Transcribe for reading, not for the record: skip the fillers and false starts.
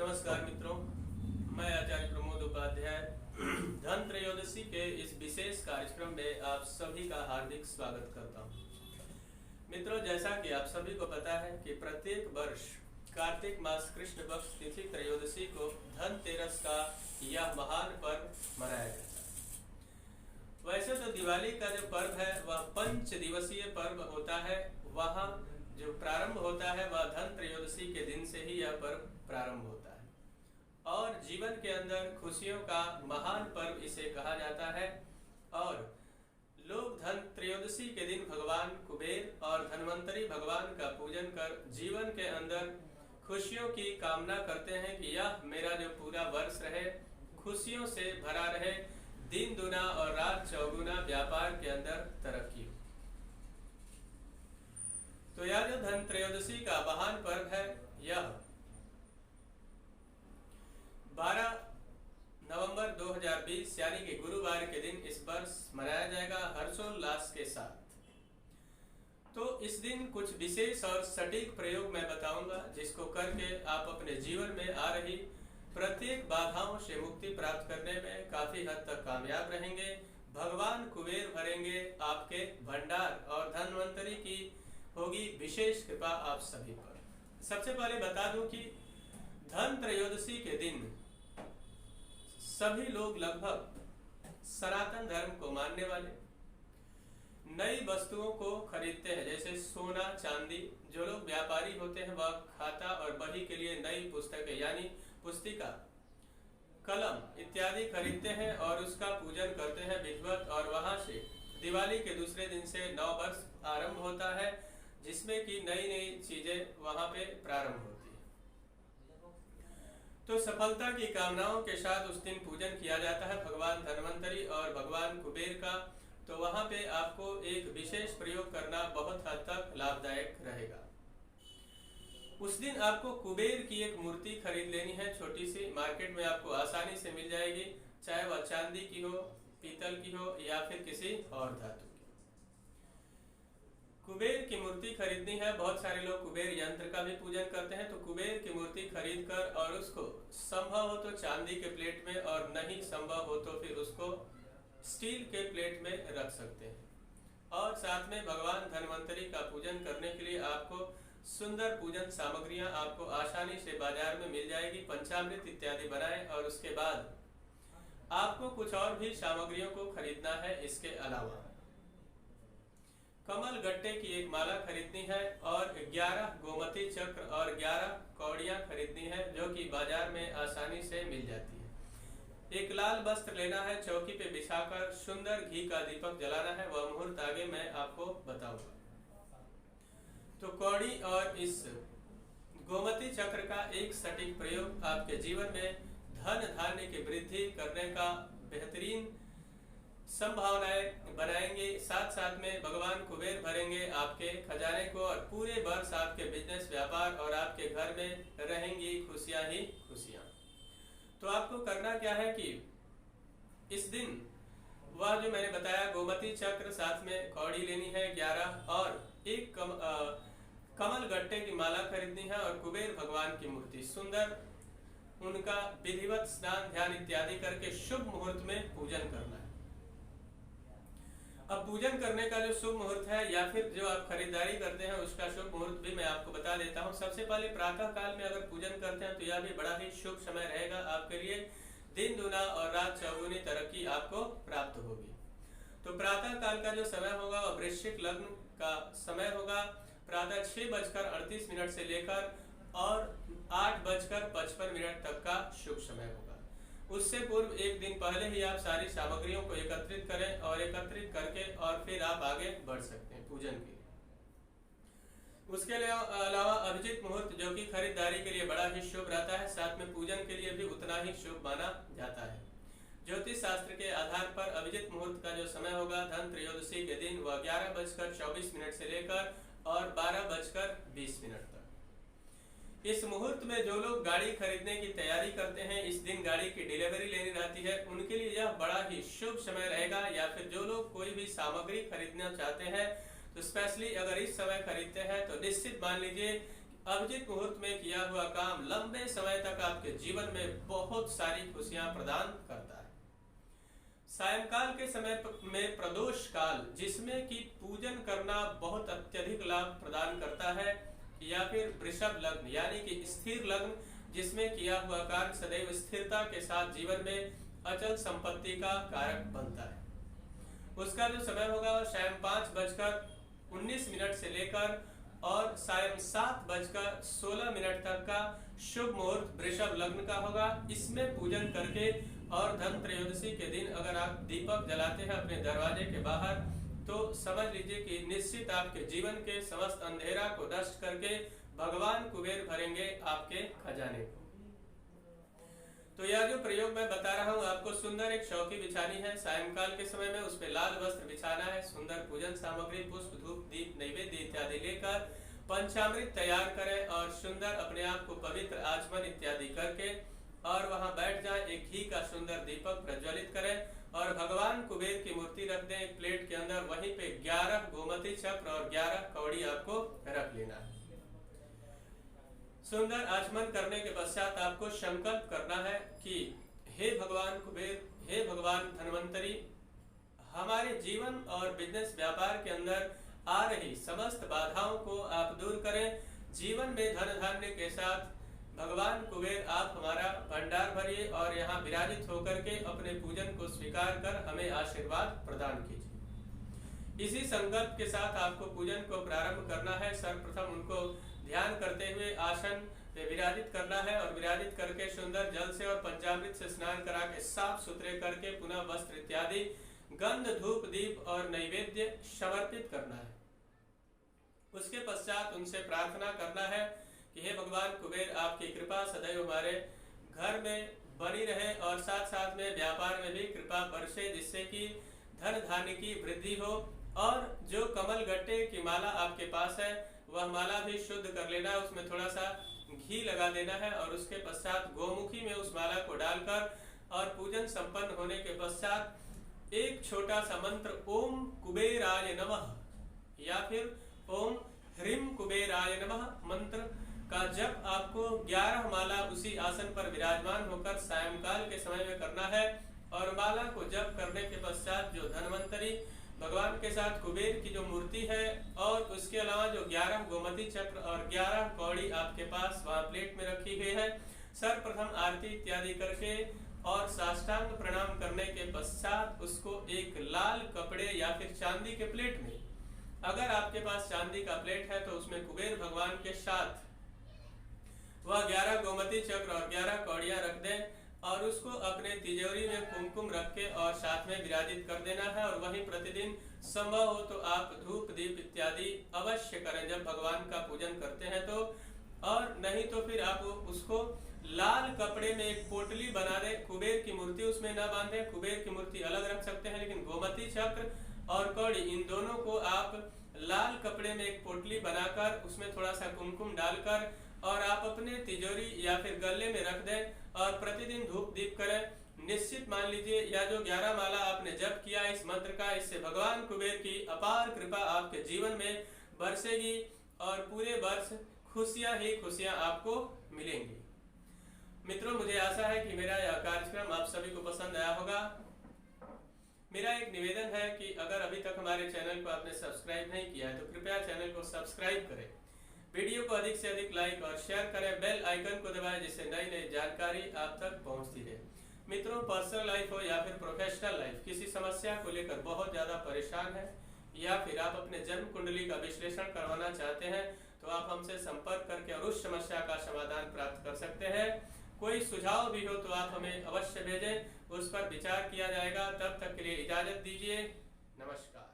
नमस्कार मित्रों, मैं आचार्य प्रमोद उपाध्याय धन त्रयोदशी के इस विशेष कार्यक्रम में आप सभी का हार्दिक स्वागत करता हूं। मित्रों, जैसा कि आप सभी को पता है कि प्रत्येक वर्ष कार्तिक मास कृष्ण पक्ष तिथि त्रयोदशी को धनतेरस का यह महान पर्व मनाया जाता है। वैसे तो दिवाली का जो पर्व है वह 5 दिवसीय पर्व होता है। वहाँ जो प्रारंभ होता है वह धन त्रयोदशी के दिन से ही यह पर्व प्रारंभ होता है और जीवन के अंदर खुशियों का महान पर्व इसे कहा जाता है। और लोग धन त्रयोदशी के दिन भगवान कुबेर और धन्वंतरी भगवान का पूजन कर जीवन के अंदर खुशियों की कामना करते हैं कि यह मेरा जो पूरा वर्ष रहे खुशियों से भरा रहे, दिन दुना और रात चौगुना व्यापार के अंदर तरक्की हो। तो यह जो धन त्रयोदशी का महान पर्व है यह 12 नवंबर 2020 यानी कि गुरुवार के दिन इस वर्ष मनाया जाएगा हर्षोल्लास के साथ। तो इस दिन कुछ विशेष और सटीक प्रयोग मैं बताऊंगा जिसको करके आप अपने जीवन में आ रही प्रत्येक बाधाओं से मुक्ति प्राप्त करने में काफी हद तक कामयाब रहेंगे। भगवान कुबेर भरेंगे आपके भंडार और धन्वंतरी की होगी विशेष कृपा आप सभी पर। सबसे पहले बता दूं कि धन त्रयोदशी के दिन सभी लोग लगभग सनातन धर्म को मानने वाले नई वस्तुओं को खरीदते हैं, जैसे सोना चांदी। जो लोग व्यापारी होते हैं वह खाता और बही के लिए नई पुस्तकें यानी पुस्तिका, कलम इत्यादि खरीदते हैं और उसका पूजन करते हैं विधिवत। और वहां से दिवाली के दूसरे दिन से नव वर्ष आरंभ होता है जिसमें कि नई नई चीजें वहां पे प्रारंभ होती है। तो सफलता की कामनाओं के साथ उस दिन पूजन किया जाता है भगवान धन्वंतरी और भगवान कुबेर का। तो वहां पे आपको एक विशेष प्रयोग करना बहुत हद तक लाभदायक रहेगा। उस दिन आपको कुबेर की एक मूर्ति खरीद लेनी है, छोटी सी, मार्केट में आपको आसानी से मिल जाएगी, चाहे वह चांदी की हो, पीतल की हो या फिर किसी और धातु की। कुबेर की मूर्ति खरीदनी है। बहुत सारे लोग कुबेर यंत्र का भी पूजन करते हैं। तो कुबेर की मूर्ति खरीद कर और उसको संभव हो तो चांदी के प्लेट में और नहीं संभव हो तो फिर उसको स्टील के प्लेट में रख सकते हैं। और साथ में भगवान धन्वंतरी का पूजन करने के लिए आपको सुंदर पूजन सामग्रियां आपको आसानी से बाजार में मिल जाएगी। पंचामृत इत्यादि बनाएं और उसके बाद आपको कुछ और भी सामग्रियों को खरीदना है। इसके अलावा कमल गट्टे की एक माला खरीदनी है और 11 गोमती चक्र और 11 कौड़ियां खरीदनी है जो कि बाजार में आसानी से मिल जाती है। एक लाल वस्त्र लेना है, चौकी पे बिछाकर सुंदर घी का दीपक जलाना है। वह मुहूर्त आगे मैं आपको बताऊंगा। तो कौड़ी और इस गोमती चक्र का एक सटीक प्रयोग आपके जीवन में धन धान्य की वृद्धि करने का बेहतरीन संभावनाएं बनाएंगे। साथ साथ में भगवान कुबेर भरेंगे आपके खजाने को और पूरे वर्ष आपके बिजनेस व्यापार और आपके घर में रहेंगी खुशियां ही खुशियां। तो आपको करना क्या है कि इस दिन वह जो मैंने बताया गोमती चक्र, साथ में कौड़ी लेनी है 11 और एक कमल गट्टे की माला खरीदनी है और कुबेर भगवान की मूर्ति सुंदर उनका विधिवत स्नान ध्यान इत्यादि करके शुभ मुहूर्त में पूजन करना है। अब पूजन करने का जो शुभ मुहूर्त है या फिर जो आप खरीदारी करते हैं उसका शुभ मुहूर्त भी मैं आपको बता देता हूं। सबसे पहले प्रातः काल में अगर पूजन करते हैं तो यह भी बड़ा ही शुभ समय रहेगा आपके लिए। दिन दुना और रात चौगुनी तरक्की आपको प्राप्त होगी। तो प्रातः काल का जो समय होगा वह वृश्चिक लग्न का समय होगा। प्रातः 6:38 से लेकर और 8:55 तक का शुभ समय होगा। उससे पूर्व एक दिन पहले ही आप सारी सामग्रियों को एकत्रित करें और एकत्रित करके और फिर आप आगे बढ़ सकते हैं पूजन के लिए। उसके अलावा अभिजित मुहूर्त जो कि खरीदारी के लिए बड़ा ही शुभ रहता है, साथ में पूजन के लिए भी उतना ही शुभ माना जाता है। ज्योतिष शास्त्र के आधार पर अभिजित मुहूर्त का जो समय होगा धन त्रयोदशी के दिन वह 11:24 से लेकर और 12:20 तक। इस मुहूर्त में जो लोग गाड़ी खरीदने की तैयारी करते हैं, इस दिन गाड़ी की डिलीवरी लेनी रहती है, उनके लिए यह बड़ा ही शुभ समय रहेगा। या फिर जो लोग कोई भी सामग्री खरीदना चाहते हैं तो स्पेशली अगर इस समय खरीदते हैं तो निश्चित मान लीजिए अभिजीत मुहूर्त में किया हुआ काम लंबे समय तक आपके जीवन में बहुत सारी खुशियां प्रदान करता है। सायंकाल के समय में प्रदोष काल, जिसमें कि पूजन करना बहुत अत्यधिक लाभ प्रदान करता है, या फिर वृषभ लग्न यानी कि स्थिर लग्न, जिसमें किया हुआ कार्य सदैव स्थिरता के साथ जीवन में अचल संपत्ति का कारक बनता है। उसका जो समय होगा वह शाम 5:19 से लेकर और सायं 7:16 तक का शुभ मुहूर्त वृषभ लग्न का होगा। इसमें पूजन करके और धन त्रयोदशी के दिन अगर आप दीपक जलाते हैं अपने दरवाजे के बाहर, तो समझ लीजिए कि निश्चित आपके जीवन के समस्त अंधेरा को नष्ट करके भगवान कुबेर भरेंगे आपके खजाने को। तो यह जो प्रयोग मैं बता रहा हूँ आपको, सुंदर एक चौकी बिछानी है सायंकाल के समय में, उस पे लाल वस्त्र बिछाना है, सुंदर पूजन सामग्री पुष्प धूप दीप नैवेद्य इत्यादि लेकर पंचामृत तैयार करें और सुंदर अपने आप को पवित्र आचमन इत्यादि करके और वहां बैठ जाए। एक घी का सुंदर दीपक प्रज्वलित करें और भगवान कुबेर की मूर्ति रख दें एक प्लेट के अंदर। वहीं पे 11 गोमती चक्र और 11 कौड़ी आपको रख लेना है। सुंदर आचमन करने के पश्चात आपको संकल्प करना है कि हे भगवान कुबेर, हे भगवान धन्वंतरी, हमारे जीवन और बिजनेस व्यापार के अंदर आ रही समस्त बाधाओं को आप दूर करें। जीवन में धन धान्य के साथ भगवान कुबेर आप हमारा भंडार भरिए और यहाँ विराजित होकर के अपने पूजन को स्वीकार कर हमें आशीर्वाद प्रदान कीजिए। इसी संकल्प के साथ आपको पूजन को प्रारंभ करना है। सर्वप्रथम उनको ध्यान करते हुए आसन पे विराजित करना है और विराजित करके सुंदर जल से और पंचामृत से स्नान करा के साफ सुथरे करके पुनः वस्त्र इत्यादि गंध धूप दीप और नैवेद्य समर्पित करना है। उसके पश्चात उनसे प्रार्थना करना है कि हे भगवान कुबेर, आपकी कृपा सदैव हमारे घर में बनी रहे और साथ साथ में व्यापार में भी कृपा बरसे, जिससे कि धन धान्य की वृद्धि हो। और जो कमल गट्टे की माला आपके पास है वह माला भी शुद्ध कर लेना, उसमें थोड़ा सा घी लगा देना है और उसके पश्चात गोमुखी में उस माला को डालकर और पूजन संपन्न होने के पश्चात एक छोटा सा मंत्र ओम कुबेराय नमः या फिर ओम ह्रीम कुबेराय नमः मंत्र का जप आपको 11 माला उसी आसन पर विराजमान होकर सायंकाल के समय में करना है। और माला को जप करने के पश्चात जो धन्वंतरी भगवान के साथ कुबेर की जो मूर्ति है और उसके अलावा जो 11 गोमती चक्र और 11 कौड़ी आपके पास वहां प्लेट में रखी हुई है, सर्वप्रथम आरती इत्यादि करके और साष्टांग प्रणाम करने के पश्चात उसको एक लाल कपड़े या फिर चांदी के प्लेट में, अगर आपके पास चांदी का प्लेट है तो उसमें कुबेर भगवान के साथ वह 11 गोमती चक्र और 11 कौड़ियां रख दें और उसको अपने तिजोरी में कुमकुम रख के और साथ में विराजित कर देना है। और वहीं प्रतिदिन संभव हो तो आप धूप दीप इत्यादि अवश्य करें जब भगवान का पूजन करते हैं तो, और नहीं तो फिर आप उसको लाल कपड़े में एक पोटली बना दें। कुबेर की मूर्ति उसमें न बांधे, कुबेर की मूर्ति अलग रख सकते हैं, लेकिन गोमती चक्र और कौड़ी इन दोनों को आप लाल कपड़े में एक पोटली बनाकर उसमें थोड़ा सा कुमकुम डालकर और आप अपने तिजोरी या फिर गले में रख दें और प्रतिदिन धूप दीप करें। निश्चित मान लीजिए यह जो 11 माला आपने जप किया इस मंत्र का, इससे भगवान कुबेर की अपार कृपा आपके जीवन में बरसेगी और पूरे वर्ष खुशियां ही खुशियां आपको मिलेंगी। मित्रों, मुझे आशा है कि मेरा यह कार्यक्रम आप सभी को पसंद आया होगा। मेरा एक निवेदन है कि अगर अभी तक हमारे चैनल को आपने सब्सक्राइब नहीं किया है तो कृपया चैनल को सब्सक्राइब करें, वीडियो को अधिक से अधिक लाइक और शेयर करें, बेल आइकन को दबाएं जिससे नई नई जानकारी आप तक पहुंचती रहे। मित्रों, पर्सनल लाइफ हो या फिर प्रोफेशनल लाइफ, किसी समस्या को लेकर बहुत ज्यादा परेशान है या फिर आप अपने जन्म कुंडली का विश्लेषण करवाना चाहते हैं तो आप हमसे संपर्क करके और उस समस्या का समाधान प्राप्त कर सकते हैं। कोई सुझाव भी हो तो आप हमें अवश्य भेजें, उस पर विचार किया जाएगा। तब तक के लिए इजाजत दीजिए। नमस्कार।